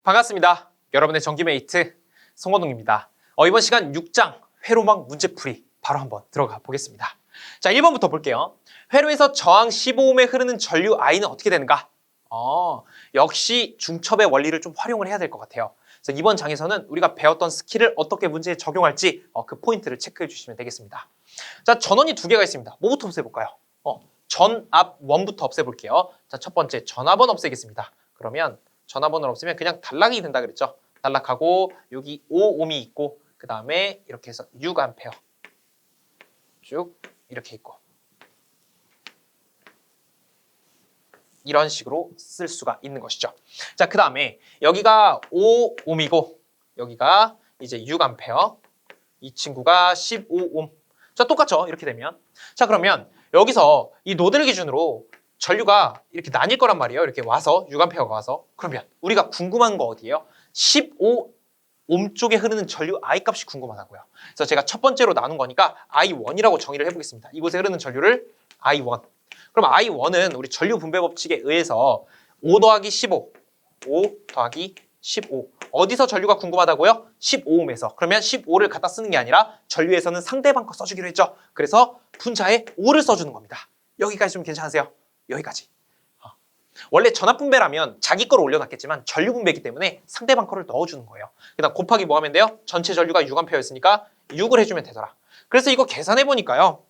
반갑습니다. 여러분의 전기메이트 송건웅입니다. 이번 시간 6장 회로막 문제풀이 바로 한번 들어가 보겠습니다. 자, 1번부터 볼게요. 회로에서 저항 15ohm에 흐르는 전류 I는 어떻게 되는가? 역시 중첩의 원리를 좀 활용을 해야 될 것 같아요. 그래서 이번 장에서는 우리가 배웠던 스킬을 어떻게 문제에 적용할지 그 포인트를 체크해 주시면 되겠습니다. 자, 전원이 두 개가 있습니다. 뭐부터 없애볼까요? 전압 원부터 없애볼게요. 자, 첫 번째 전압원 없애겠습니다. 그러면 전압원을 없애면 그냥 단락이 된다 그랬죠. 단락하고 여기 5ohm이 있고 그 다음에 이렇게 해서 6A 쭉 이렇게 있고 이런 식으로 쓸 수가 있는 것이죠. 자, 그 다음에 여기가 5ohm이고 여기가 이제 6A, 이 친구가 15ohm. 자, 똑같죠? 이렇게 되면. 자, 그러면 여기서 이 노드를 기준으로 전류가 이렇게 나뉠 거란 말이에요. 이렇게 와서 6A가 와서. 그러면 우리가 궁금한 거 어디예요? 15ohm 쪽에 흐르는 전류 I 값이 궁금하다고요. 그래서 제가 첫 번째로 나눈 거니까 I1이라고 정의를 해보겠습니다. 이곳에 흐르는 전류를 I1. 그럼 I1은 우리 전류 분배 법칙에 의해서 5 더하기 15, 5 더하기 15. 어디서 전류가 궁금하다고요? 15ohm에서. 그러면 15를 갖다 쓰는 게 아니라 전류에서는 상대방 거 써주기로 했죠. 그래서 분자에 5를 써주는 겁니다. 여기까지 좀 괜찮으세요? 여기까지. 원래 전압 분배라면 자기 거를 올려놨겠지만 전류 분배이기 때문에 상대방 거를 넣어주는 거예요. 그다음 곱하기 뭐 하면 돼요? 전체 전류가 6A였으니까 6을 해주면 되더라. 그래서 이거 계산해보니까요.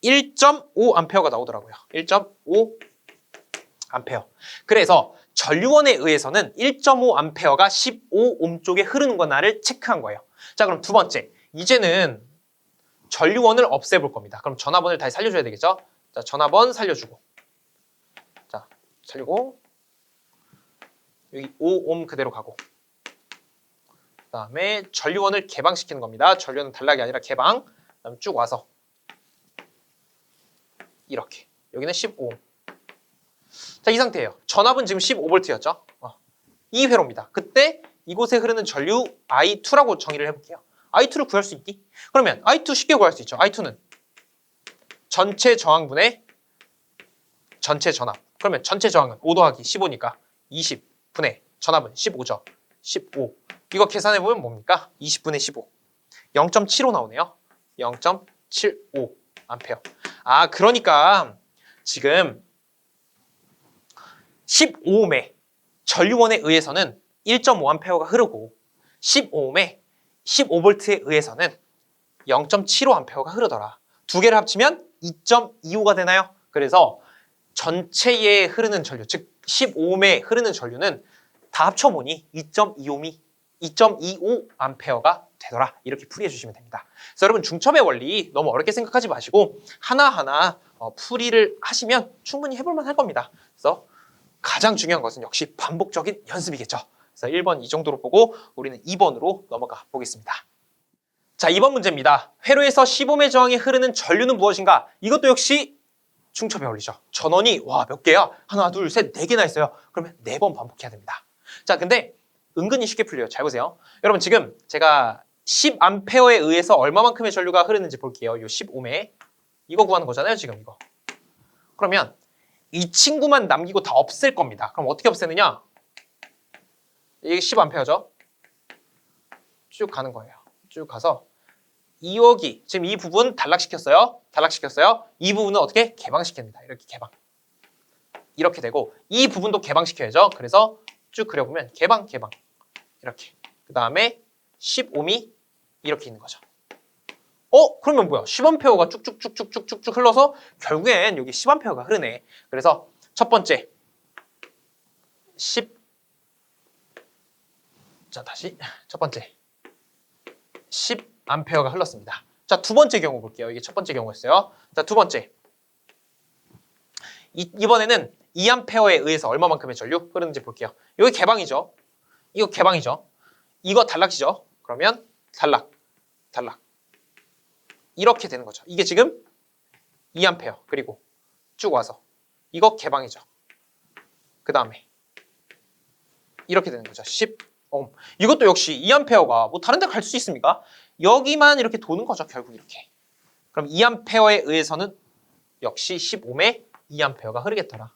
1.5A가 나오더라고요. 1.5A. 그래서 전류원에 의해서는 1.5A가 15ohm 쪽에 흐르는 거나를 체크한 거예요. 자, 그럼 두 번째. 이제는 전류원을 없애볼 겁니다. 그럼 전압원을 다시 살려줘야 되겠죠? 자, 전압원 살려주고. 자, 살리고. 여기 5ohm 그대로 가고. 그 다음에 전류원을 개방시키는 겁니다. 전류원은 단락이 아니라 개방. 그 다음에 쭉 와서. 이렇게. 여기는 15ohm. 자, 이 상태예요. 전압은 지금 15V였죠? 이 회로입니다. 그때 이곳에 흐르는 전류 I2라고 정의를 해볼게요. I2를 구할 수 있니? 그러면 I2 쉽게 구할 수 있죠. I2는 전체 저항분의 전체 전압. 그러면 전체 저항은 5 더하기 15니까 20분의 전압은 15죠. 15. 이거 계산해보면 뭡니까? 20분의 15. 0.75 나오네요. 0.75A. 그러니까 지금 15ohm의 전류원에 의해서는 1.5A가 흐르고 15ohm의 15V에 의해서는 0.75A가 흐르더라. 두 개를 합치면 2.25가 되나요? 그래서 전체에 흐르는 전류, 즉 15ohm에 흐르는 전류는 다 합쳐보니 2.25A가 되더라. 이렇게 풀이해 주시면 됩니다. 그래서 여러분 중첩의 원리 너무 어렵게 생각하지 마시고 하나하나 풀이를 하시면 충분히 해볼만 할 겁니다. 그래서 가장 중요한 것은 역시 반복적인 연습이겠죠. 그래서 1번 이 정도로 보고 우리는 2번으로 넘어가 보겠습니다. 자, 2번 문제입니다. 회로에서 15ohm의 저항에 흐르는 전류는 무엇인가? 이것도 역시 중첩의 원리죠. 전원이 몇 개야? 하나, 둘, 셋, 네 개나 있어요. 그러면 4번 반복해야 됩니다. 자, 근데 은근히 쉽게 풀려요. 잘 보세요. 여러분 지금 제가 10A에 의해서 얼마만큼의 전류가 흐르는지 볼게요. 이 15ohm에. 이거 구하는 거잖아요. 지금 이거. 그러면 이 친구만 남기고 다 없앨 겁니다. 그럼 어떻게 없애느냐? 이게 10A죠? 쭉 가는 거예요. 쭉 가서 여기 지금 이 부분 단락시켰어요. 이 부분은 어떻게? 개방시킵니다. 이렇게 개방. 이렇게 되고 이 부분도 개방시켜야죠. 그래서 쭉 그려보면 개방. 이렇게. 그 다음에 10ohm이 이렇게 있는 거죠. 그러면 뭐야? 10A가 쭉쭉쭉쭉쭉쭉 흘러서 결국엔 여기 10A가 흐르네. 그래서 첫 번째 10. 자, 다시 첫 번째 10A가 흘렀습니다. 자, 두 번째 경우 볼게요. 이게 첫 번째 경우였어요. 자, 두 번째. 이번에는 2A에 의해서 얼마만큼의 전류 흐르는지 볼게요. 여기 개방이죠. 이거 개방이죠. 이거 단락이죠. 그러면 단락. 이렇게 되는 거죠. 이게 지금 2A 그리고 쭉 와서 이거 개방이죠. 그 다음에 이렇게 되는 거죠. 10ohm. 이것도 역시 2A가 뭐 다른 데 갈 수 있습니까? 여기만 이렇게 도는 거죠. 결국 이렇게. 그럼 2A에 의해서는 역시 10ohm에 2A가 흐르겠더라.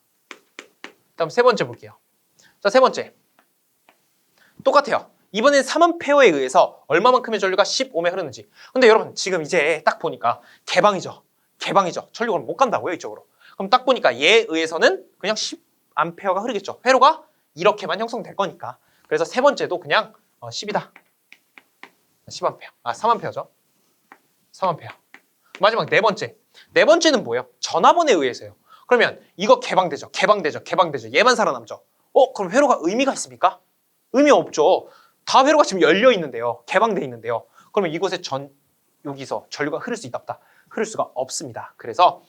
다음 세 번째 볼게요. 자, 세 번째. 똑같아요. 이번엔 3A에 의해서 얼마만큼의 전류가 15매 흐르는지. 근데 여러분 지금 이제 딱 보니까 개방이죠. 개방이죠. 전류가 못 간다고요, 이쪽으로. 그럼 딱 보니까 얘에 의해서는 그냥 10A가 흐르겠죠. 회로가 이렇게만 형성될 거니까. 그래서 세 번째도 그냥 10이다. 10A. 3A죠. 3A. 마지막 네 번째. 네 번째는 뭐예요? 전압원에 의해서요. 그러면 이거 개방되죠. 개방되죠. 개방되죠. 얘만 살아남죠. 그럼 회로가 의미가 있습니까? 의미 없죠. 다 회로가 지금 열려 있는데요. 개방돼 있는데요. 그러면 이곳에 여기서 전류가 흐를 수 있다 없다? 흐를 수가 없습니다. 그래서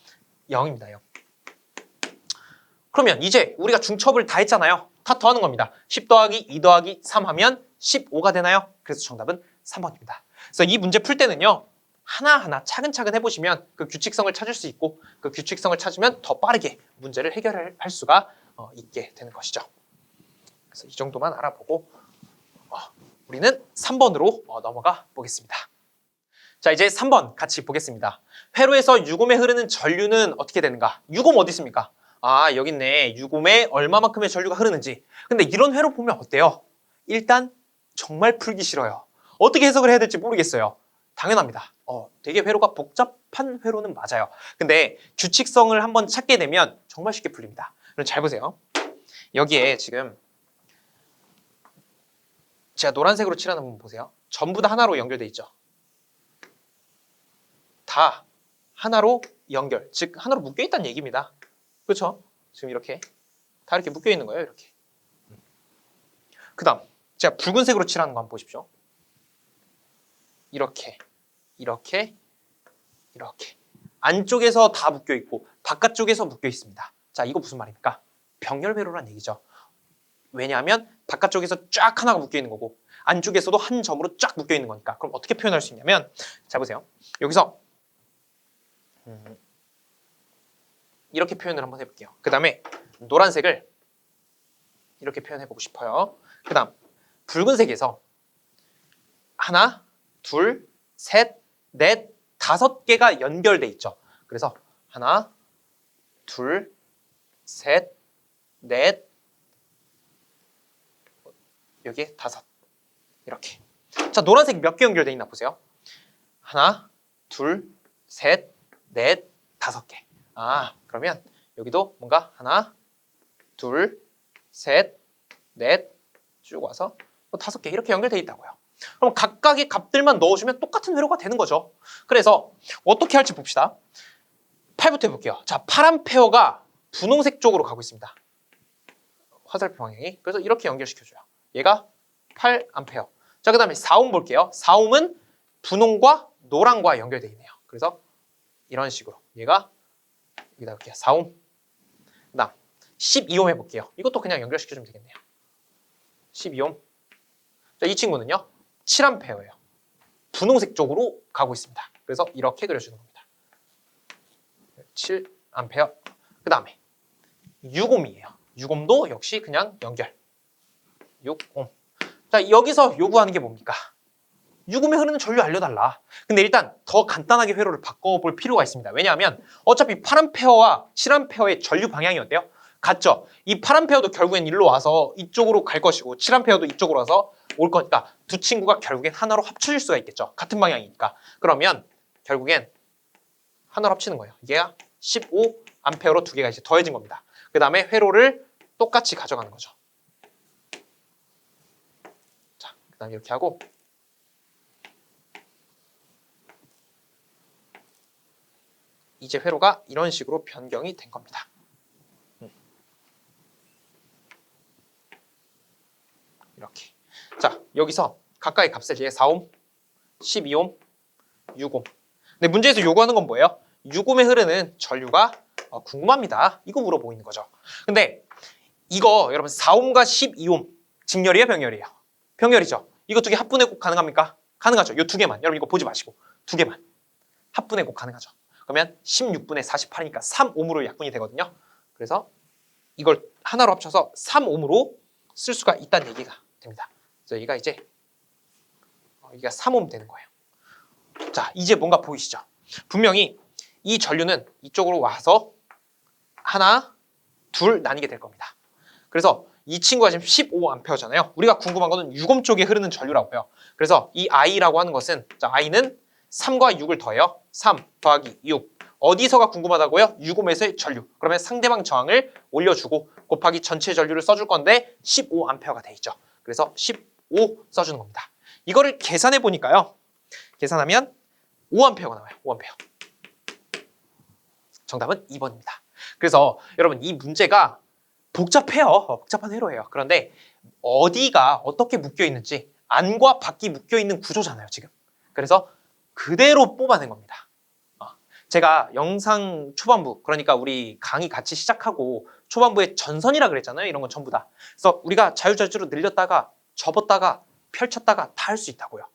0입니다. 0. 그러면 이제 우리가 중첩을 다 했잖아요. 다 더하는 겁니다. 10 더하기 2 더하기 3 하면 15가 되나요? 그래서 정답은 3번입니다. 그래서 이 문제 풀 때는요. 하나하나 차근차근 해보시면 그 규칙성을 찾을 수 있고 그 규칙성을 찾으면 더 빠르게 문제를 해결할 수가 있게 되는 것이죠. 그래서 이 정도만 알아보고 우리는 3번으로 넘어가 보겠습니다. 자, 이제 3번 같이 보겠습니다. 회로에서 6옴에 흐르는 전류는 어떻게 되는가? 6옴 어디 있습니까? 여기 있네. 6옴에 얼마만큼의 전류가 흐르는지. 근데 이런 회로 보면 어때요? 일단 정말 풀기 싫어요. 어떻게 해석을 해야 될지 모르겠어요. 당연합니다. 되게 회로가 복잡한 회로는 맞아요. 근데 규칙성을 한번 찾게 되면 정말 쉽게 풀립니다. 그럼 잘 보세요. 여기에 지금 제가 노란색으로 칠하는 부분 보세요. 전부 다 하나로 연결돼 있죠. 다 하나로 연결, 즉 하나로 묶여 있다는 얘기입니다. 그렇죠? 지금 이렇게 다 이렇게 묶여 있는 거예요. 이렇게. 그 다음 제가 붉은색으로 칠하는 거 한번 보십시오. 이렇게 이렇게 이렇게 안쪽에서 다 묶여 있고 바깥쪽에서 묶여 있습니다. 자, 이거 무슨 말입니까? 병렬회로란 얘기죠. 왜냐하면 바깥쪽에서 쫙 하나가 묶여 있는 거고 안쪽에서도 한 점으로 쫙 묶여 있는 거니까. 그럼 어떻게 표현할 수 있냐면, 자 보세요. 여기서 이렇게 표현을 한번 해볼게요. 그 다음에 노란색을 이렇게 표현해보고 싶어요. 그 다음 붉은색에서 하나, 둘, 셋, 넷, 5개가 연결돼 있죠. 그래서 하나, 둘, 셋, 넷, 여기에 5. 이렇게. 자, 노란색 몇 개 연결돼 있나 보세요. 하나, 둘, 셋, 넷, 5개. 그러면 여기도 뭔가 하나, 둘, 셋, 넷 쭉 와서 5개 이렇게 연결돼 있다고요. 그럼 각각의 값들만 넣어주면 똑같은 회로가 되는 거죠. 그래서 어떻게 할지 봅시다. 8부터 해볼게요. 자, 8A가 분홍색 쪽으로 가고 있습니다. 화살표 방향이. 그래서 이렇게 연결시켜줘요. 얘가 8A. 자, 그 다음에 4옴 볼게요. 4옴은 분홍과 노랑과 연결되어 있네요. 그래서 이런 식으로 얘가 여기다 이렇게 4옴. 그 다음 12옴 해볼게요. 이것도 그냥 연결시켜주면 되겠네요. 12옴. 자, 이 친구는요 7A예요. 분홍색 쪽으로 가고 있습니다. 그래서 이렇게 그려주는 겁니다. 7A. 그 다음에 6옴이에요. 6옴도 역시 그냥 연결. 6옴. 자, 여기서 요구하는 게 뭡니까? 6옴에 흐르는 전류 알려달라. 근데 일단 더 간단하게 회로를 바꿔볼 필요가 있습니다. 왜냐하면 어차피 8A와 7A의 전류 방향이 어때요? 같죠? 이 8A도 결국엔 일로 와서 이쪽으로 갈 것이고 7A도 이쪽으로 와서 올 거니까 두 친구가 결국엔 하나로 합쳐질 수가 있겠죠. 같은 방향이니까. 그러면 결국엔 하나로 합치는 거예요. 이게 15A로 두 개가 이제 더해진 겁니다. 그 다음에 회로를 똑같이 가져가는 거죠. 자, 그 다음에 이렇게 하고 이제 회로가 이런 식으로 변경이 된 겁니다. 이렇게. 자, 여기서 각각의 값을 이제 4옴, 12옴, 6옴. 근데 문제에서 요구하는 건 뭐예요? 6옴에 흐르는 전류가 궁금합니다. 이거 물어보고 있는 거죠. 근데 이거 여러분 4옴과 12옴 직렬이에요, 병렬이에요? 병렬이죠. 이거 두 개 합분해곱 가능합니까? 가능하죠. 이 두 개만. 여러분 이거 보지 마시고 두 개만. 합분해곱 가능하죠. 그러면 16분의 48이니까 3옴으로 약분이 되거든요. 그래서 이걸 하나로 합쳐서 3옴으로 쓸 수가 있다는 얘기가 됩니다. 그래서 여기가 이제 여기가 3옴 되는 거예요. 자, 이제 뭔가 보이시죠? 분명히 이 전류는 이쪽으로 와서 하나, 둘 나뉘게 될 겁니다. 그래서 이 친구가 지금 15A잖아요. 우리가 궁금한 거는 6옴 쪽에 흐르는 전류라고요. 그래서 이 I라고 하는 것은 자, I는 3과 6을 더해요. 3 더하기 6. 어디서가 궁금하다고요? 6옴에서의 전류. 그러면 상대방 저항을 올려주고 곱하기 전체 전류를 써줄 건데 15A가 돼 있죠. 그래서 15 써주는 겁니다. 이거를 계산해 보니까요. 계산하면 5A가 나와요. 5A. 정답은 2번입니다. 그래서 여러분 이 문제가 복잡해요. 복잡한 회로예요. 그런데 어디가 어떻게 묶여 있는지 안과 밖이 묶여 있는 구조잖아요, 지금. 그래서 그대로 뽑아낸 겁니다. 제가 영상 초반부, 그러니까 우리 강의 같이 시작하고 초반부에 전선이라 그랬잖아요. 이런 건 전부 다. 그래서 우리가 자유자주로 늘렸다가 접었다가 펼쳤다가 다 할 수 있다고요.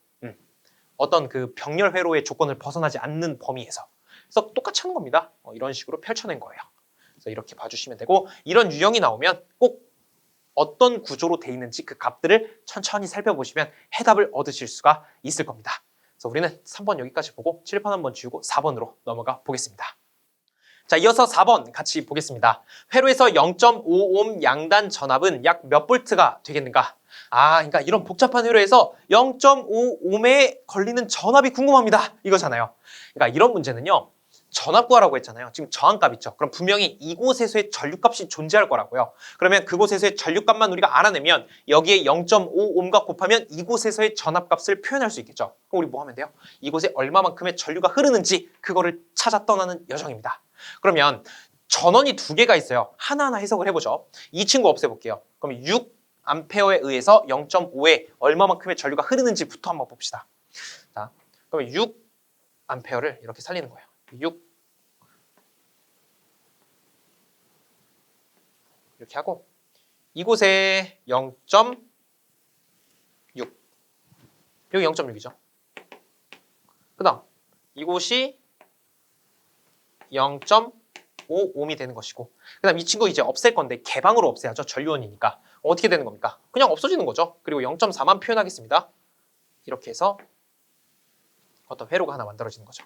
어떤 그 병렬 회로의 조건을 벗어나지 않는 범위에서. 그래서 똑같이 하는 겁니다. 이런 식으로 펼쳐낸 거예요. 그래서 이렇게 봐주시면 되고 이런 유형이 나오면 꼭 어떤 구조로 돼 있는지 그 값들을 천천히 살펴보시면 해답을 얻으실 수가 있을 겁니다. 그래서 우리는 3번 여기까지 보고 칠판 한번 지우고 4번으로 넘어가 보겠습니다. 자, 이어서 4번 같이 보겠습니다. 회로에서 0.5옴 양단 전압은 약 몇 볼트가 되겠는가? 그러니까 이런 복잡한 회로에서 0.5옴에 걸리는 전압이 궁금합니다. 이거잖아요. 그러니까 이런 문제는요. 전압 구하라고 했잖아요. 지금 저항값 있죠. 그럼 분명히 이곳에서의 전류값이 존재할 거라고요. 그러면 그곳에서의 전류값만 우리가 알아내면 여기에 0.5옴과 곱하면 이곳에서의 전압값을 표현할 수 있겠죠. 그럼 우리 뭐 하면 돼요? 이곳에 얼마만큼의 전류가 흐르는지 그거를 찾아 떠나는 여정입니다. 그러면 전원이 두 개가 있어요. 하나하나 해석을 해보죠. 이 친구 없애볼게요. 그럼 6A에 의해서 0.5에 얼마만큼의 전류가 흐르는지부터 한번 봅시다. 자, 그러면 6A를 이렇게 살리는 거예요. 6 이렇게 하고 이곳에 0.6 여기 0.6이죠. 그 다음 이곳이 0.5옴이 되는 것이고 그 다음 이 친구 이제 없앨 건데 개방으로 없애야죠. 전류원이니까 어떻게 되는 겁니까? 그냥 없어지는 거죠. 그리고 0.4만 표현하겠습니다. 이렇게 해서 어떤 회로가 하나 만들어지는 거죠.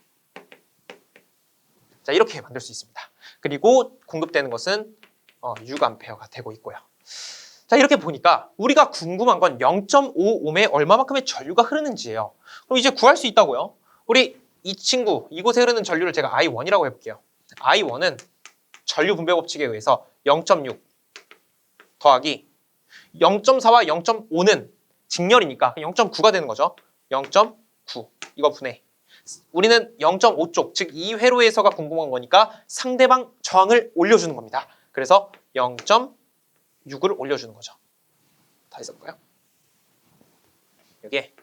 자, 이렇게 만들 수 있습니다. 그리고 공급되는 것은 6A가 되고 있고요. 자, 이렇게 보니까 우리가 궁금한 건 0.5옴에 얼마만큼의 전류가 흐르는지예요. 그럼 이제 구할 수 있다고요. 우리 이 친구, 이곳에 흐르는 전류를 제가 I1이라고 해볼게요. I1은 전류 분배 법칙에 의해서 0.6 더하기 0.4와 0.5는 직렬이니까 0.9가 되는 거죠. 0.9 이거 분해. 우리는 0.5쪽, 즉 이 회로에서가 궁금한 거니까 상대방 저항을 올려주는 겁니다. 그래서 0.6을 올려주는 거죠. 다시 써볼까요? 여기에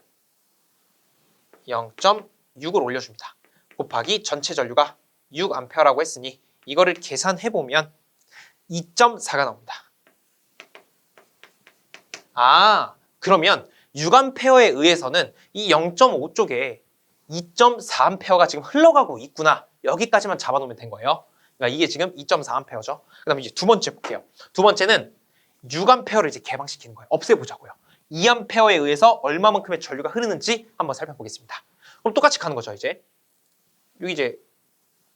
0.6을 올려줍니다. 곱하기 전체 전류가 6A라고 했으니 이거를 계산해보면 2.4가 나옵니다. 그러면 6A에 의해서는 이 0.5 쪽에 2.4A가 지금 흘러가고 있구나. 여기까지만 잡아놓으면 된 거예요. 그러니까 이게 지금 2.4A죠. 그 다음에 이제 두 번째 볼게요. 두 번째는 6A를 이제 개방시키는 거예요. 없애보자고요. 2A에 의해서 얼마만큼의 전류가 흐르는지 한번 살펴보겠습니다. 그럼 똑같이 가는 거죠, 이제. 여기 이제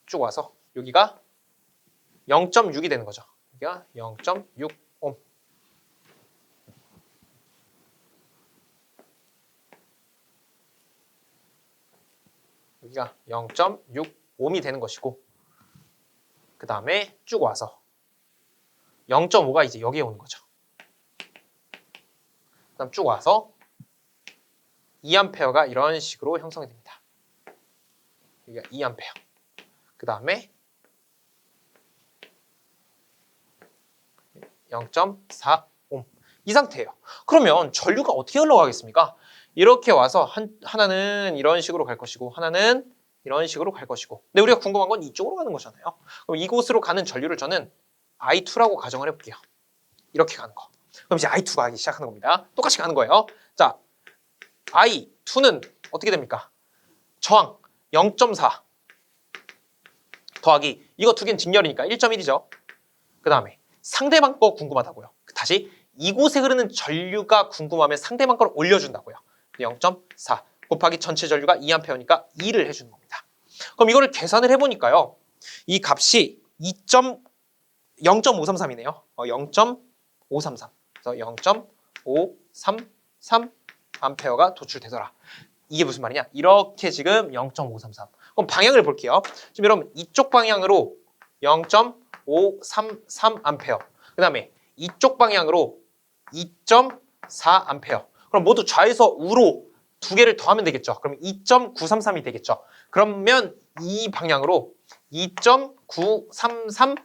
쭉 와서 여기가 0.6이 되는 거죠. 여기가 0.6옴. 여기가 0.6옴이 되는 것이고 그 다음에 쭉 와서 0.5가 이제 여기에 오는 거죠. 그 다음 쭉 와서 2A가 이런 식으로 형성이 됩니다. 여기가 2A. 그 다음에 0.4옴. 이 상태예요. 그러면 전류가 어떻게 흘러가겠습니까? 이렇게 와서 하나는 이런 식으로 갈 것이고 하나는 이런 식으로 갈 것이고 근데 우리가 궁금한 건 이쪽으로 가는 거잖아요. 그럼 이곳으로 가는 전류를 저는 I2라고 가정을 해볼게요. 이렇게 가는 거. 그럼 이제 I2가 가기 시작하는 겁니다. 똑같이 가는 거예요. 자, I2는 어떻게 됩니까? 저항 0.4 더하기 이거 두 개는 직렬이니까 1.1이죠. 그 다음에 상대방 거 궁금하다고요. 다시 이곳에 흐르는 전류가 궁금하면 상대방 걸 올려준다고요. 0.4 곱하기 전체 전류가 2A니까 2를 해주는 겁니다. 그럼 이거를 계산을 해보니까요. 이 값이 0.533이네요. 0.533. 그래서 0.533 암페어가 도출되더라. 이게 무슨 말이냐? 이렇게 지금 0.533. 그럼 방향을 볼게요. 지금 여러분 이쪽 방향으로 0.533 암페어. 그 다음에 이쪽 방향으로 2.4 암페어. 그럼 모두 좌에서 우로 두 개를 더하면 되겠죠. 그럼 2.933이 되겠죠. 그러면 이 방향으로 2.933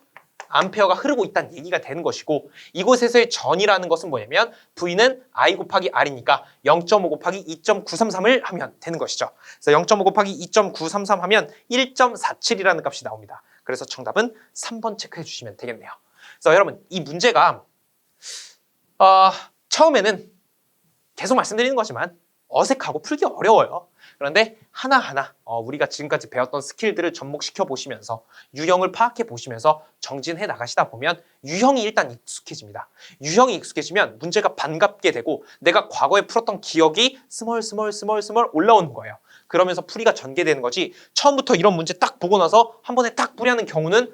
암페어가 흐르고 있다는 얘기가 되는 것이고, 이곳에서의 전이라는 것은 뭐냐면 V는 I 곱하기 R이니까 0.5 곱하기 2.933을 하면 되는 것이죠. 그래서 0.5 곱하기 2.933 하면 1.47이라는 값이 나옵니다. 그래서 정답은 3번 체크해 주시면 되겠네요. 그래서 여러분 이 문제가 처음에는 계속 말씀드리는 거지만 어색하고 풀기 어려워요. 그런데 하나하나 우리가 지금까지 배웠던 스킬들을 접목시켜 보시면서 유형을 파악해 보시면서 정진해 나가시다 보면 유형이 일단 익숙해집니다. 유형이 익숙해지면 문제가 반갑게 되고 내가 과거에 풀었던 기억이 스멀스멀 올라오는 거예요. 그러면서 풀이가 전개되는 거지, 처음부터 이런 문제 딱 보고 나서 한 번에 딱 풀이하는 경우는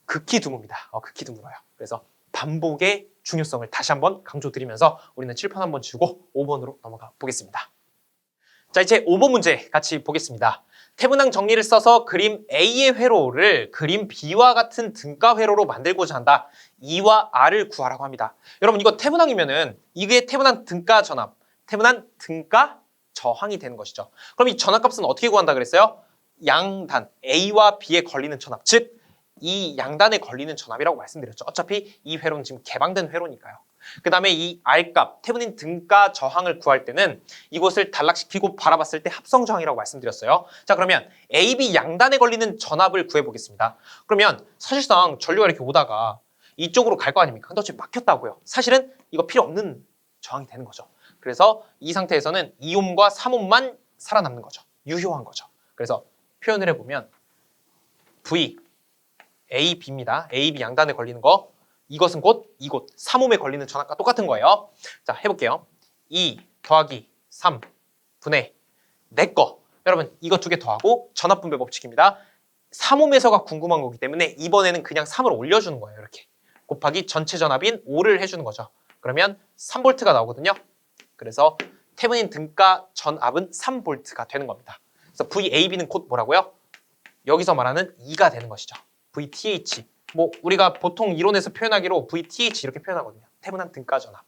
극히 드뭅니다. 극히 드물어요. 그래서 반복의 중요성을 다시 한번 강조드리면서 우리는 칠판 한번 지우고 5번으로 넘어가 보겠습니다. 자, 이제 5번 문제 같이 보겠습니다. 태분항 정리를 써서 그림 A의 회로를 그림 B와 같은 등가 회로로 만들고자 한다. E와 R을 구하라고 합니다. 여러분 이거 태분항이면은 이게 태분항 등가 전압, 태분항 등가 저항이 되는 것이죠. 그럼 이 전압값은 어떻게 구한다 그랬어요? 양단 A와 B에 걸리는 전압, 즉 이 양단에 걸리는 전압이라고 말씀드렸죠. 어차피 이 회로는 지금 개방된 회로니까요. 그 다음에 이 R값, 태분인 등가 저항을 구할 때는 이곳을 단락시키고 바라봤을 때 합성 저항이라고 말씀드렸어요. 자, 그러면 AB 양단에 걸리는 전압을 구해보겠습니다. 그러면 사실상 전류가 이렇게 오다가 이쪽으로 갈 거 아닙니까? 근데 어차피 막혔다고요. 사실은 이거 필요 없는 저항이 되는 거죠. 그래서 이 상태에서는 2옴과 3옴만 살아남는 거죠. 유효한 거죠. 그래서 표현을 해보면 V, A, B입니다. A, B 양단에 걸리는 거. 이것은 곧 이곳 3옴에 걸리는 전압과 똑같은 거예요. 자, 해볼게요. 2 더하기 3 분의 내 거. 여러분 이거 두 개 더하고 전압분배 법칙입니다. 3옴에서가 궁금한 거기 때문에 이번에는 그냥 3을 올려주는 거예요. 이렇게 곱하기 전체 전압인 5를 해주는 거죠. 그러면 3V가 나오거든요. 그래서 태분인 등가 전압은 3V가 되는 겁니다. 그래서 VAB는 곧 뭐라고요? 여기서 말하는 2가 되는 것이죠. VTH. 뭐 우리가 보통 이론에서 표현하기로 VTH 이렇게 표현하거든요. 태분한 등가 전압.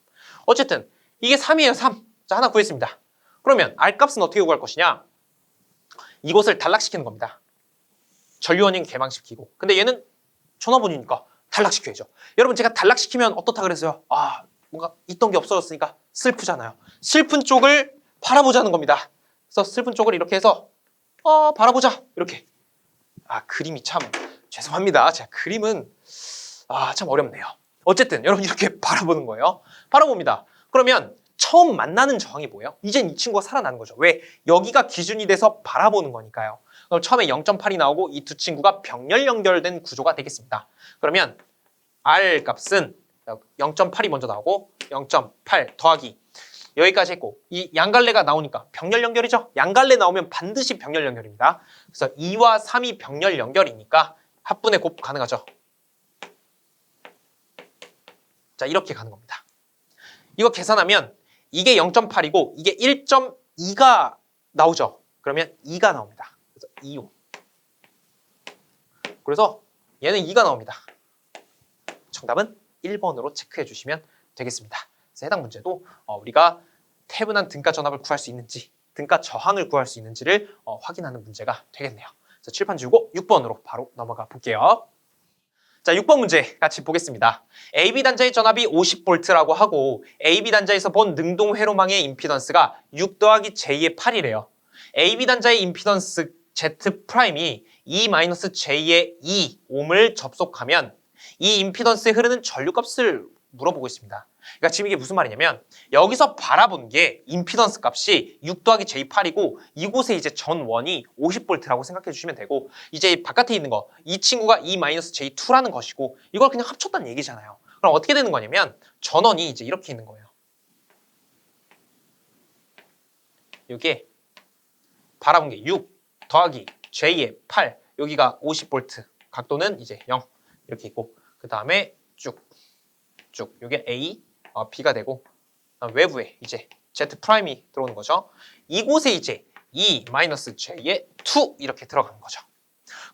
어쨌든 이게 3이에요. 3. 자, 하나 구했습니다. 그러면 R값은 어떻게 구할 것이냐? 이곳을 단락시키는 겁니다. 전류원인 개방시키고. 근데 얘는 전화번호니까 단락시켜야죠. 여러분 제가 단락시키면 어떻다 그랬어요? 뭔가 있던 게 없어졌으니까 슬프잖아요. 슬픈 쪽을 바라보자는 겁니다. 그래서 슬픈 쪽을 이렇게 해서 바라보자. 이렇게. 그림이 참 죄송합니다. 제가 그림은 참 어렵네요. 어쨌든 여러분 이렇게 바라보는 거예요. 바라봅니다. 그러면 처음 만나는 저항이 뭐예요? 이젠 이 친구가 살아나는 거죠. 왜? 여기가 기준이 돼서 바라보는 거니까요. 그럼 처음에 0.8이 나오고 이 두 친구가 병렬 연결된 구조가 되겠습니다. 그러면 R 값은 0.8이 먼저 나오고 0.8 더하기 여기까지 했고 이 양갈래가 나오니까 병렬 연결이죠. 양갈래 나오면 반드시 병렬 연결입니다. 그래서 2와 3이 병렬 연결이니까 합분의 곱 가능하죠. 자, 이렇게 가는 겁니다. 이거 계산하면 이게 0.8이고 이게 1.2가 나오죠. 그러면 2가 나옵니다. 그래서 2호. 그래서 얘는 2가 나옵니다. 정답은 1번으로 체크해 주시면 되겠습니다. 그래서 해당 문제도 우리가 태분한 등가 전압을 구할 수 있는지, 등가 저항을 구할 수 있는지를 확인하는 문제가 되겠네요. 그래서 칠판 지우고 6번으로 바로 넘어가 볼게요. 자, 6번 문제 같이 보겠습니다. AB 단자의 전압이 50V라고 하고 AB 단자에서 본 능동 회로망의 임피던스가 6 더하기 J의 8이래요. AB 단자의 임피던스 Z'이 E-J의 2옴을 접속하면 이 임피던스에 흐르는 전류값을 물어보고 있습니다. 그러니까 지금 이게 무슨 말이냐면 여기서 바라본 게 임피던스 값이 6 더하기 J8이고 이곳에 이제 전원이 50V라고 생각해 주시면 되고 이제 바깥에 있는 거 이 친구가 E-J2라는 것이고 이걸 그냥 합쳤다는 얘기잖아요. 그럼 어떻게 되는 거냐면 전원이 이제 이렇게 있는 거예요. 이게 바라본 게 6 더하기 J의 8 여기가 50V 각도는 이제 0 이렇게 있고 그 다음에 쭉 이게 A B가 되고 외부에 이제 Z 프라임이 들어오는 거죠. 이곳에 이제 E-J의 2 이렇게 들어가는 거죠.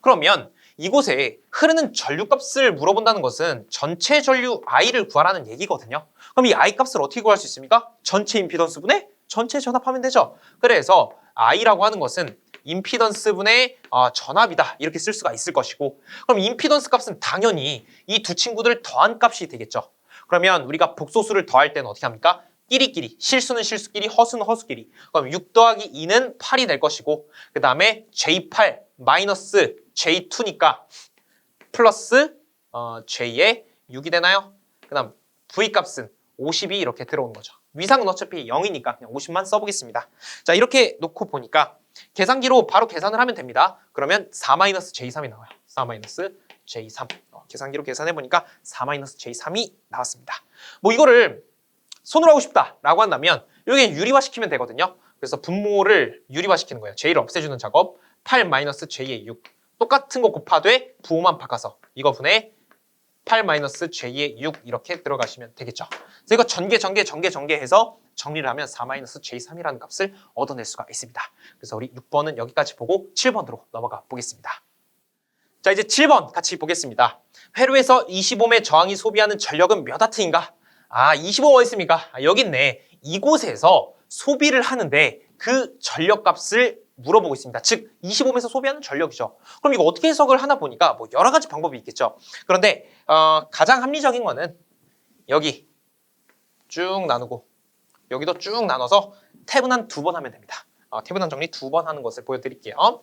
그러면 이곳에 흐르는 전류값을 물어본다는 것은 전체 전류 I를 구하라는 얘기거든요. 그럼 이 I 값을 어떻게 구할 수 있습니까? 전체 임피던스분의 전체 전압하면 되죠. 그래서 I라고 하는 것은 임피던스분의 전압이다 이렇게 쓸 수가 있을 것이고, 그럼 임피던스 값은 당연히 이 두 친구들 더한 값이 되겠죠. 그러면 우리가 복소수를 더할 때는 어떻게 합니까? 끼리끼리, 실수는 실수끼리, 허수는 허수끼리. 그럼 6 더하기 2는 8이 될 것이고, 그 다음에 J8 마이너스 J2니까 플러스 J의 6이 되나요? 그 다음 V 값은 50이 이렇게 들어오는 거죠. 위상은 어차피 0이니까 그냥 50만 써보겠습니다. 자, 이렇게 놓고 보니까 계산기로 바로 계산을 하면 됩니다. 그러면 4-J3이 나와요. 4-J3. 계산기로 계산해보니까 4-J3이 나왔습니다. 뭐 이거를 손으로 하고 싶다라고 한다면 여기 유리화시키면 되거든요. 그래서 분모를 유리화시키는 거예요. J를 없애주는 작업. 8-J의 6. 똑같은 거 곱하되 부호만 바꿔서 이거 분의 8-J의 6 이렇게 들어가시면 되겠죠. 그래서 이거 전개 해서 정리를 하면 4-J3이라는 값을 얻어낼 수가 있습니다. 그래서 우리 6번은 여기까지 보고 7번으로 넘어가 보겠습니다. 자, 이제 7번 같이 보겠습니다. 회로에서 25매 저항이 소비하는 전력은 몇 와트인가? 25 어디 있습니까? 여기 있네. 이곳에서 소비를 하는데 그 전력값을 물어보고 있습니다. 즉 25옴에서 소비하는 전력이죠. 그럼 이거 어떻게 해석을 하나 보니까 뭐 여러 가지 방법이 있겠죠. 그런데 가장 합리적인 거는 여기 쭉 나누고 여기도 쭉 나눠서 태분한 2번 하면 됩니다. 태분한 정리 2번 하는 것을 보여드릴게요.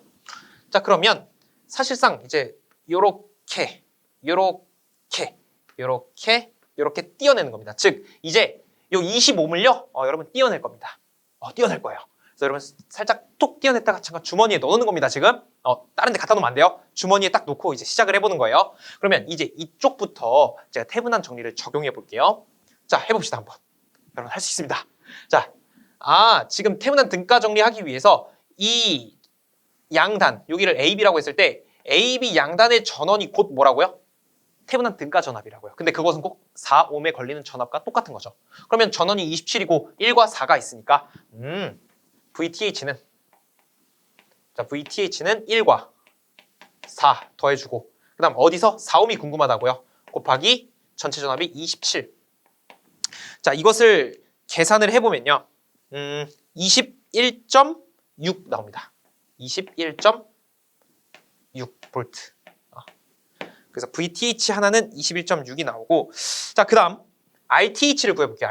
자, 그러면 사실상 이제 요렇게 띄어내는 겁니다. 즉 이제 요 25물요 여러분 띄어낼 겁니다. 띄어낼 거예요. 그래서 여러분 살짝 톡 띄어냈다가 잠깐 주머니에 넣는 겁니다. 지금 다른 데 갖다 놓으면 안 돼요. 주머니에 딱 놓고 이제 시작을 해보는 거예요. 그러면 이제 이쪽부터 제가 태분한 정리를 적용해 볼게요. 자, 해봅시다 한번. 여러분 할 수 있습니다. 자, 지금 태분한 등가 정리하기 위해서 이 양단 여기를 AB라고 했을 때 AB 양단의 전원이 곧 뭐라고요? 태분한 등가 전압이라고요. 근데 그것은 꼭 4옴에 걸리는 전압과 똑같은 거죠. 그러면 전원이 27이고 1과 4가 있으니까 VTH는 1과 4 더해주고 그 다음 어디서 4옴이 궁금하다고요? 곱하기 전체 전압이 27. 자, 이것을 계산을 해보면요. 21.6 나옵니다. 21.6 볼트. 그래서 VTH 하나는 21.6이 나오고, 자, 그 다음 RTH를 구해볼게요.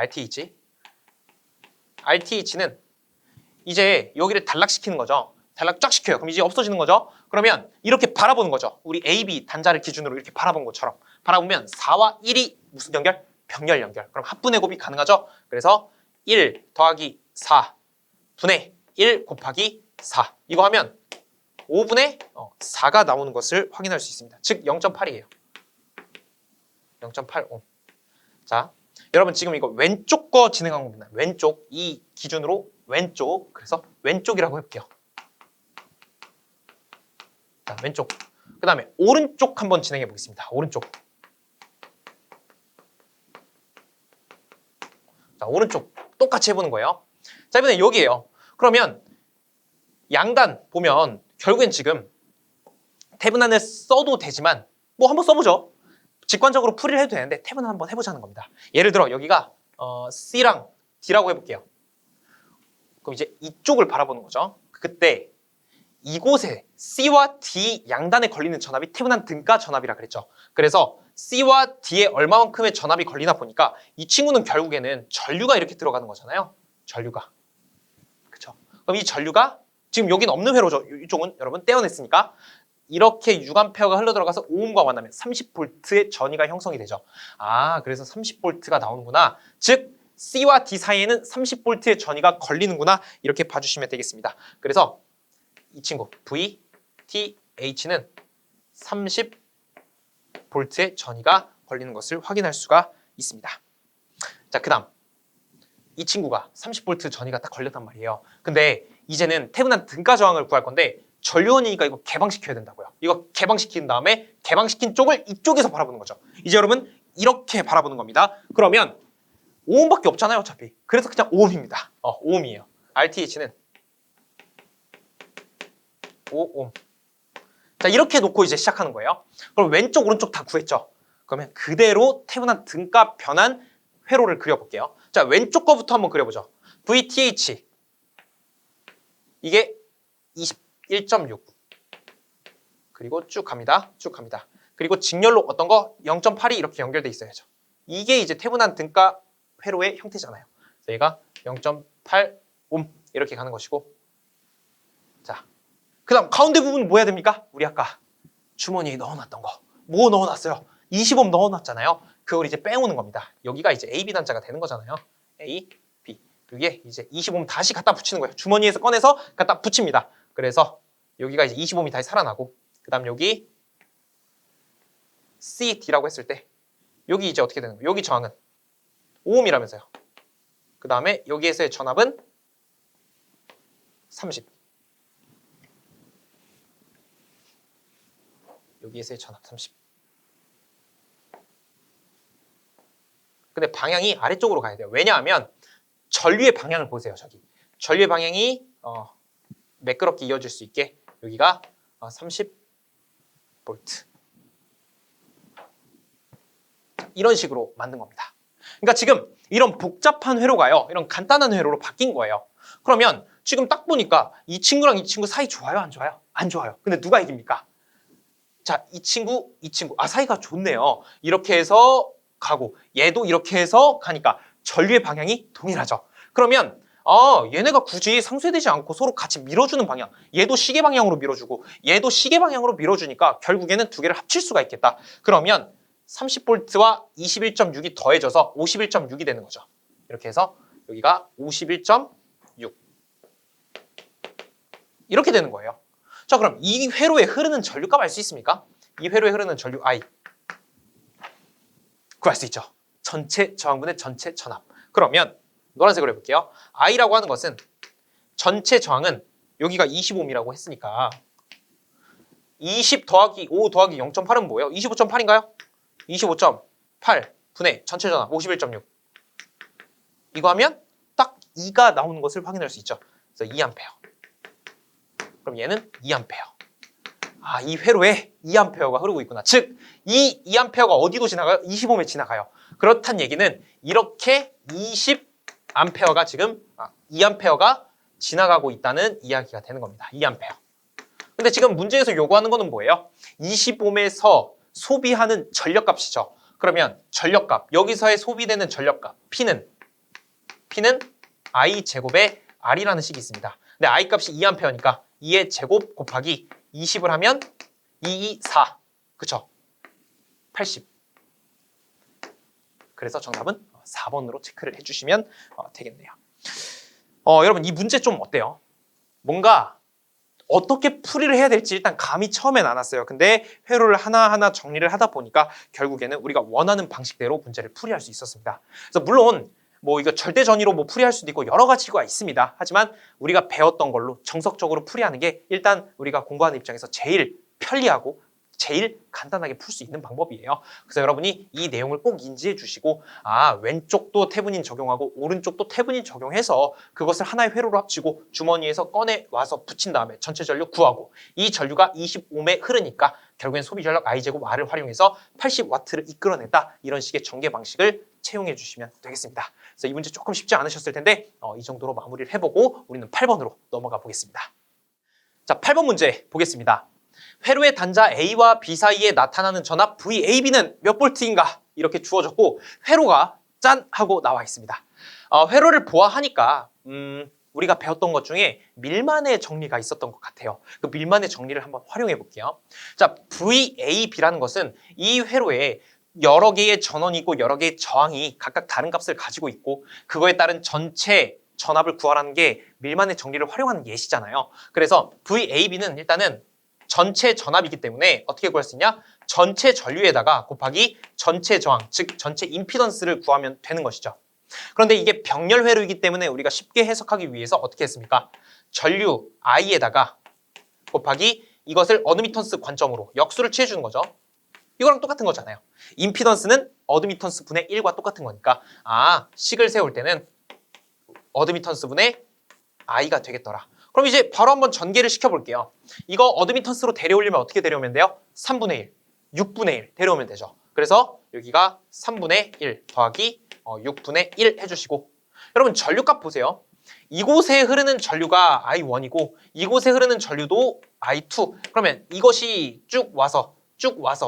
RTH는 이제 여기를 단락시키는 거죠. 단락 쫙 시켜요. 그럼 이제 없어지는 거죠. 그러면 이렇게 바라보는 거죠. 우리 AB 단자를 기준으로 이렇게 바라본 것처럼 바라보면 4와 1이 무슨 연결? 병렬 연결. 그럼 합분의 곱이 가능하죠. 그래서 1 더하기 4 분의 1 곱하기 4 이거 하면 5분의 4가 나오는 것을 확인할 수 있습니다. 즉 0.8이에요. 0.85. 자, 여러분 지금 이거 왼쪽 거 진행한 겁니다. 왼쪽, 이 기준으로 왼쪽. 그래서 왼쪽이라고 해볼게요. 자, 왼쪽. 그 다음에 오른쪽 한번 진행해 보겠습니다. 오른쪽. 자, 오른쪽 똑같이 해보는 거예요. 자, 이번엔 여기에요. 그러면 양단 보면 결국엔 지금 태분한을 써도 되지만 뭐 한번 써보죠. 직관적으로 풀이를 해도 되는데 태분한 한번 해보자는 겁니다. 예를 들어 여기가 C랑 D라고 해볼게요. 그럼 이제 이쪽을 바라보는 거죠. 그때 이곳에 C와 D 양단에 걸리는 전압이 태분한 등가 전압이라 그랬죠. 그래서 C와 D에 얼마만큼의 전압이 걸리나 보니까 이 친구는 결국에는 전류가 이렇게 들어가는 거잖아요. 전류가. 그렇죠. 그럼 이 전류가 지금 여기는 없는 회로죠. 이쪽은 여러분 떼어냈으니까 이렇게 6A가 흘러들어가서 5옴과 만나면 30V의 전이가 형성이 되죠. 그래서 30V가 나오는구나. 즉 C와 D 사이에는 30V의 전이가 걸리는구나. 이렇게 봐주시면 되겠습니다. 그래서 이 친구 VTH는 30V의 전이가 걸리는 것을 확인할 수가 있습니다. 자, 그 다음 이 친구가 30V 전이가 딱 걸렸단 말이에요. 근데 이제는 태분한 등가 저항을 구할 건데 전류원이니까 이거 개방시켜야 된다고요. 이거 개방시킨 다음에 개방시킨 쪽을 이쪽에서 바라보는 거죠. 이제 여러분 이렇게 바라보는 겁니다. 그러면 5옴밖에 없잖아요, 어차피. 그래서 그냥 5옴입니다. 5옴이에요. RTH는 5옴. 자, 이렇게 놓고 이제 시작하는 거예요. 그럼 왼쪽, 오른쪽 다 구했죠? 그러면 그대로 태분한 등가 변한 회로를 그려볼게요. 자, 왼쪽 거부터 한번 그려보죠. VTH. 이게 21.6. 그리고 쭉 갑니다. 쭉 갑니다. 그리고 직렬로 어떤 거 0.8이 이렇게 연결돼 있어야죠. 이게 이제 태분한 등가 회로의 형태잖아요. 그래서 얘가 0.8옴 이렇게 가는 것이고, 자, 그다음 가운데 부분 뭐 해야 됩니까? 우리 아까 주머니에 넣어놨던 거. 뭐 넣어놨어요? 20옴 넣어놨잖아요. 그걸 이제 빼오는 겁니다. 여기가 이제 AB 단자가 되는 거잖아요. A, B. 이게 이제 20옴 다시 갖다 붙이는 거예요. 주머니에서 꺼내서 갖다 붙입니다. 그래서 여기가 이제 20옴이 다시 살아나고, 그다음 여기 C, D라고 했을 때 여기 이제 어떻게 되는 거예요? 여기 저항은 5옴이라면서요. 그 다음에 여기에서의 전압은 30. 여기에서의 전압 30. 근데 방향이 아래쪽으로 가야 돼요. 왜냐하면 전류의 방향을 보세요. 저기 전류의 방향이 매끄럽게 이어질 수 있게 여기가 30V. 이런 식으로 만든 겁니다. 그러니까 지금 이런 복잡한 회로가요, 이런 간단한 회로로 바뀐 거예요. 그러면 지금 딱 보니까 이 친구랑 이 친구 사이 좋아요, 안 좋아요? 안 좋아요. 근데 누가 이깁니까? 자, 이 친구, 사이가 좋네요. 이렇게 해서 가고 얘도 이렇게 해서 가니까 전류의 방향이 동일하죠. 그러면 얘네가 굳이 상쇄되지 않고 서로 같이 밀어주는 방향, 얘도 시계 방향으로 밀어주고 얘도 시계 방향으로 밀어주니까 결국에는 두 개를 합칠 수가 있겠다. 그러면 30V와 21.6이 더해져서 51.6이 되는 거죠. 이렇게 해서 여기가 51.6 이렇게 되는 거예요. 자, 그럼 이 회로에 흐르는 전류값 알 수 있습니까? 이 회로에 흐르는 전류 I 구할 수 있죠. 전체 저항분의 전체 전압. 그러면 노란색으로 해볼게요. I라고 하는 것은 전체 저항은 여기가 25옴이라고 했으니까 20 더하기 5 더하기 0.8은 뭐예요? 25.8인가요? 25.8 분의 전체 전압 51.6. 이거 하면 딱 2가 나오는 것을 확인할 수 있죠. 그래서 2A. 그럼 얘는 2A. 이 회로에 2A가 흐르고 있구나. 즉, 이 2A가 어디도 지나가요? 20옴에 지나가요. 그렇단 얘기는 이렇게 20A가 지금 2A가 지나가고 있다는 이야기가 되는 겁니다. 2A. 근데 지금 문제에서 요구하는 거는 뭐예요? 20옴에서 소비하는 전력값이죠. 그러면 전력값, 여기서의 소비되는 전력값 P는 I 제곱의 R이라는 식이 있습니다. 근데 I 값이 2A니까 2의 제곱 곱하기 20을 하면 224. 그쵸? 80. 그래서 정답은 4번으로 체크를 해주시면 되겠네요. 여러분 이 문제 좀 어때요? 뭔가 어떻게 풀이를 해야 될지 일단 감이 처음엔 안 왔어요. 근데 회로를 하나하나 정리를 하다 보니까 결국에는 우리가 원하는 방식대로 문제를 풀이할 수 있었습니다. 그래서 물론 뭐 이거 절대 전이로 뭐 풀이할 수도 있고 여러 가지가 있습니다. 하지만 우리가 배웠던 걸로 정석적으로 풀이하는 게 일단 우리가 공부하는 입장에서 제일 편리하고 제일 간단하게 풀 수 있는 방법이에요. 그래서 여러분이 이 내용을 꼭 인지해 주시고 왼쪽도 태분인 적용하고 오른쪽도 태분인 적용해서 그것을 하나의 회로로 합치고 주머니에서 꺼내 와서 붙인 다음에 전체 전류 구하고 이 전류가 20옴에 흐르니까 결국엔 소비 전력 I제곱 R을 활용해서 80W를 이끌어냈다. 이런 식의 전개 방식을 채용해 주시면 되겠습니다. 그래서 이 문제 조금 쉽지 않으셨을 텐데 이 정도로 마무리를 해보고 우리는 8번으로 넘어가 보겠습니다. 자, 8번 문제 보겠습니다. 회로의 단자 A와 B 사이에 나타나는 전압 VAB는 몇 볼트인가 이렇게 주어졌고 회로가 짠 하고 나와 있습니다. 회로를 보아하니까 우리가 배웠던 것 중에 밀만의 정리가 있었던 것 같아요. 그 밀만의 정리를 한번 활용해 볼게요. 자, VAB라는 것은 이 회로에 여러 개의 전원이 있고 여러 개의 저항이 각각 다른 값을 가지고 있고 그거에 따른 전체 전압을 구하라는 게 밀만의 정리를 활용하는 예시잖아요. 그래서 VAB는 일단은 전체 전압이기 때문에 어떻게 구할 수 있냐? 전체 전류에다가 곱하기 전체 저항, 즉 전체 임피던스를 구하면 되는 것이죠. 그런데 이게 병렬 회로이기 때문에 우리가 쉽게 해석하기 위해서 어떻게 했습니까? 전류 I에다가 곱하기 이것을 어드미턴스 관점으로 역수를 취해주는 거죠. 이거랑 똑같은 거잖아요. 임피던스는 어드미턴스 분의 1과 똑같은 거니까 식을 세울 때는 어드미턴스 분의 i가 되겠더라. 그럼 이제 바로 한번 전개를 시켜볼게요. 이거 어드미턴스로 데려오려면 어떻게 데려오면 돼요? 3분의 1, 6분의 1 데려오면 되죠. 그래서 여기가 3분의 1 더하기 6분의 1 해주시고, 여러분 전류값 보세요. 이곳에 흐르는 전류가 I1이고 이곳에 흐르는 전류도 I2. 그러면 이것이 쭉 와서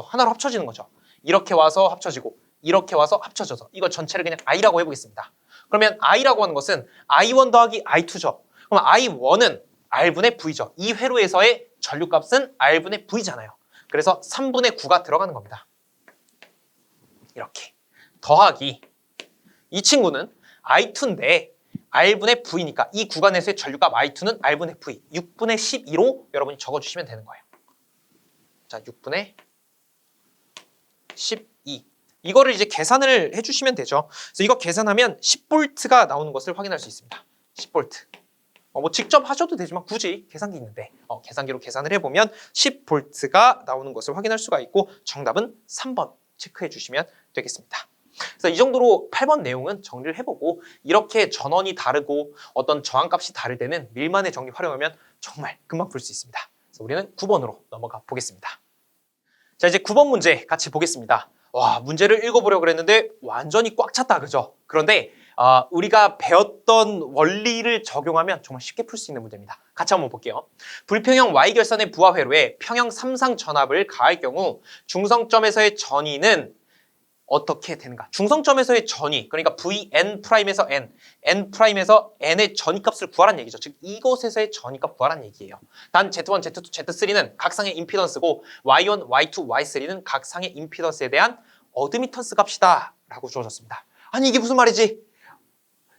하나로 합쳐지는 거죠. 이렇게 와서 합쳐지고 이렇게 와서 합쳐져서 이거 전체를 그냥 I라고 해보겠습니다. 그러면 I라고 하는 것은 I1 더하기 I2죠. 그럼 I1은 R분의 V죠. 이 회로에서의 전류값은 R분의 V잖아요. 그래서 3분의 9가 들어가는 겁니다. 이렇게 더하기 이 친구는 I2인데 R분의 V니까 이 구간에서의 전류값 I2는 R분의 V 6분의 12로 여러분이 적어주시면 되는 거예요. 자, 6분의 12 이거를 이제 계산을 해주시면 되죠. 그래서 이거 계산하면 10V가 나오는 것을 확인할 수 있습니다. 10V. 뭐 직접 하셔도 되지만 굳이 계산기 있는데 계산기로 계산을 해보면 10V가 나오는 것을 확인할 수가 있고 정답은 3번 체크해 주시면 되겠습니다. 그래서 이 정도로 8번 내용은 정리를 해보고 이렇게 전원이 다르고 어떤 저항값이 다를 때는 밀만의 정리 활용하면 정말 금방 풀 수 있습니다. 그래서 우리는 9번으로 넘어가 보겠습니다. 자, 이제 9번 문제 같이 보겠습니다. 와, 문제를 읽어보려고 그랬는데 완전히 꽉 찼다, 그죠? 그런데 우리가 배웠던 원리를 적용하면 정말 쉽게 풀 수 있는 문제입니다. 같이 한번 볼게요. 불평형 Y결선의 부하 회로에 평형 3상 전압을 가할 경우 중성점에서의 전위는 어떻게 되는가? 중성점에서의 전위, 그러니까 Vn'-에서 N, N'-에서 N의 전위값을 구하라는 얘기죠. 즉 이곳에서의 전위값 구하라는 얘기예요. 단 Z1, Z2, Z3는 각상의 임피던스고 Y1, Y2, Y3는 각상의 임피던스에 대한 어드미턴스 값이다 라고 주어졌습니다. 아니 이게 무슨 말이지?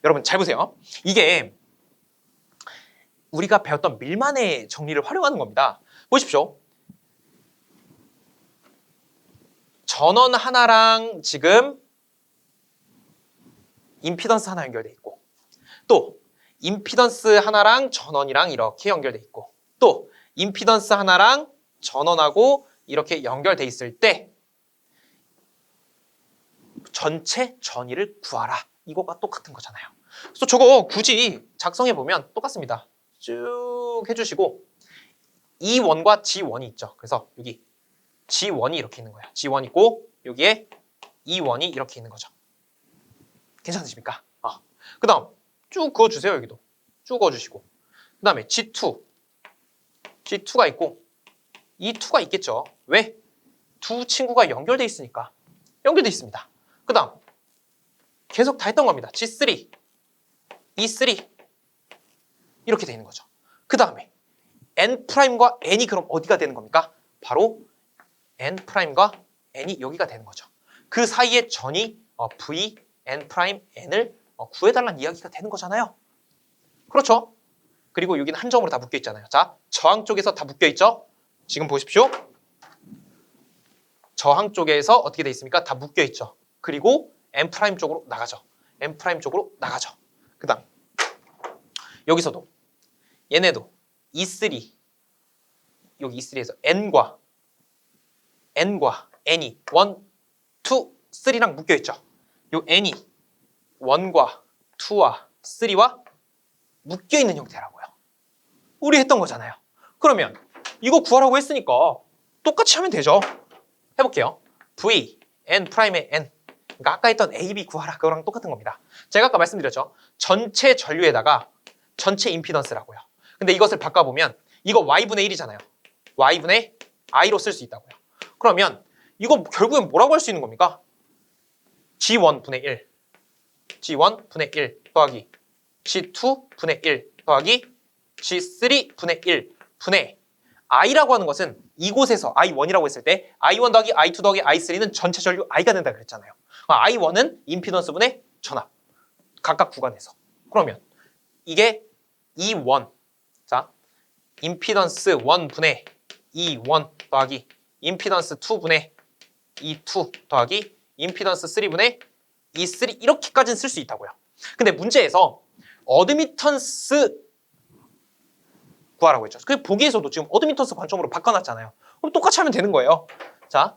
여러분 잘 보세요. 이게 우리가 배웠던 밀만의 정리를 활용하는 겁니다. 보십시오. 전원 하나랑 지금 임피던스 하나 연결돼 있고 또 임피던스 하나랑 전원이랑 이렇게 연결돼 있고 또 임피던스 하나랑 전원하고 이렇게 연결돼 있을 때 전체 전위를 구하라. 이거가 똑같은 거잖아요. 그래서 저거 굳이 작성해 보면 똑같습니다. 쭉 해주시고 E1과 G1이 있죠. 그래서 여기 G1이 이렇게 있는 거예요. G1 있고 여기에 E1이 이렇게 있는 거죠. 괜찮으십니까? 그 다음 쭉 그어주세요. 여기도 쭉 그어주시고 그 다음에 G2가 있고 E2가 있겠죠. 왜? 두 친구가 연결돼 있으니까 연결돼 있습니다. 그 다음 계속 다 했던 겁니다. G3, E3 이렇게 돼 있는 거죠. 그 다음에 N'과 N이 그럼 어디가 되는 겁니까? 바로 N'과 N이 여기가 되는 거죠. 그 사이의 전이 V, N', N을 구해달라는 이야기가 되는 거잖아요. 그렇죠? 그리고 여기는 한 점으로 다 묶여 있잖아요. 자, 저항 쪽에서 다 묶여 있죠? 지금 보십시오. 저항 쪽에서 어떻게 돼 있습니까? 다 묶여 있죠. 그리고 N' 쪽으로 나가죠. N' 쪽으로 나가죠. 그 다음 여기서도 얘네도 E3 여기 E3에서 N과 N이 1, 2, 3랑 묶여있죠. 요 N이 1과 2와 3와 묶여있는 형태라고요. 우리 했던 거잖아요. 그러면 이거 구하라고 했으니까 똑같이 하면 되죠. 해볼게요. V, N'의 N. 그러니까 아까 했던 A, B 구하라 그거랑 똑같은 겁니다. 제가 아까 말씀드렸죠. 전체 전류에다가 전체 임피던스라고요. 근데 이것을 바꿔보면 이거 Y분의 1이잖아요. Y분의 I로 쓸 수 있다고요. 그러면 이거 결국엔 뭐라고 할 수 있는 겁니까? G1분의 1 G1분의 1 더하기 G2분의 1 더하기 G3분의 1 분의 I라고 하는 것은 이곳에서 I1이라고 했을 때 I1 더하기 I2 더하기 I3는 전체 전류 I가 된다 그랬잖아요. I1은 임피던스분의 전압 각각 구간에서. 그러면 이게 E1 자 임피던스 1분의 E1 더하기 임피던스 2분의 E2 더하기 임피던스 3분의 E3 이렇게까지는 쓸 수 있다고요. 근데 문제에서 어드미턴스 구하라고 했죠. 그 보기에서도 지금 어드미턴스 관점으로 바꿔놨잖아요. 그럼 똑같이 하면 되는 거예요. 자,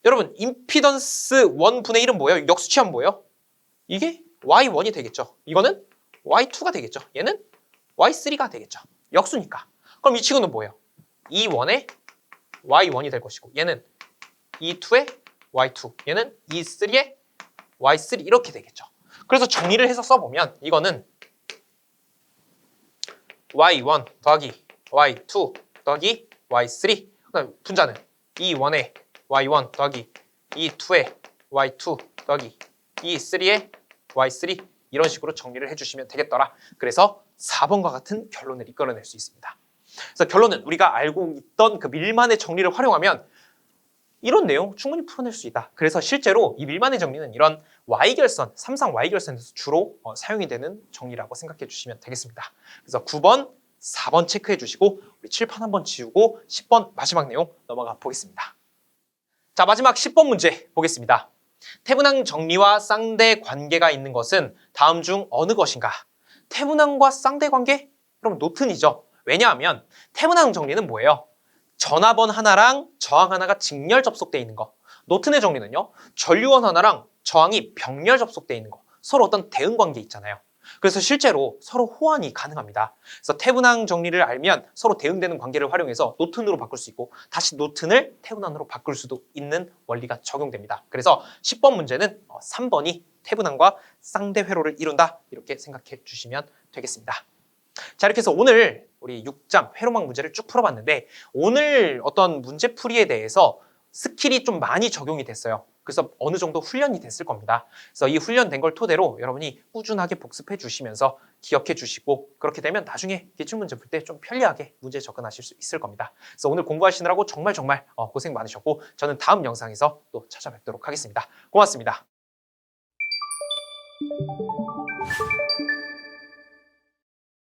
여러분 임피던스 1분의 1은 뭐예요? 역수치하면 뭐예요? 이게 Y1이 되겠죠. 이거는 Y2가 되겠죠. 얘는 Y3가 되겠죠. 역수니까. 그럼 이 친구는 뭐예요? E1의 Y1이 될 것이고 얘는 E2의 Y2, 얘는 E3의 Y3 이렇게 되겠죠. 그래서 정리를 해서 써보면 이거는 Y1 더하기 Y2 더하기 Y3, 그다음 분자는 E1의 Y1 더하기 E2의 Y2 더하기 E3의 Y3 이런 식으로 정리를 해주시면 되겠더라. 그래서 4번과 같은 결론을 이끌어낼 수 있습니다. 그래서 결론은 우리가 알고 있던 그 밀만의 정리를 활용하면 이런 내용 충분히 풀어낼 수 있다. 그래서 실제로 이 밀만의 정리는 이런 Y결선, 삼상 Y결선에서 주로 사용이 되는 정리라고 생각해 주시면 되겠습니다. 그래서 9번, 4번 체크해 주시고 우리 칠판 한번 지우고 10번 마지막 내용 넘어가 보겠습니다. 자, 마지막 10번 문제 보겠습니다. 태분항 정리와 쌍대 관계가 있는 것은 다음 중 어느 것인가? 태분항과 쌍대 관계? 그럼 노튼이죠. 왜냐하면 태분항 정리는 뭐예요? 전화번 하나랑 저항 하나가 직렬 접속되어 있는 거. 노튼의 정리는요, 전류원 하나랑 저항이 병렬 접속되어 있는 거. 서로 어떤 대응 관계 있잖아요. 그래서 실제로 서로 호환이 가능합니다. 그래서 태분항 정리를 알면 서로 대응되는 관계를 활용해서 노튼으로 바꿀 수 있고 다시 노튼을 태분항으로 바꿀 수도 있는 원리가 적용됩니다. 그래서 10번 문제는 3번이 태분항과 쌍대 회로를 이룬다 이렇게 생각해 주시면 되겠습니다. 자, 이렇게 해서 오늘 우리 6장 회로막 문제를 쭉 풀어봤는데 오늘 어떤 문제풀이에 대해서 스킬이 좀 많이 적용이 됐어요. 그래서 어느 정도 훈련이 됐을 겁니다. 그래서 이 훈련된 걸 토대로 여러분이 꾸준하게 복습해 주시면서 기억해 주시고 그렇게 되면 나중에 기출문제 풀 때 좀 편리하게 문제 접근하실 수 있을 겁니다. 그래서 오늘 공부하시느라고 정말 고생 많으셨고 저는 다음 영상에서 또 찾아뵙도록 하겠습니다. 고맙습니다.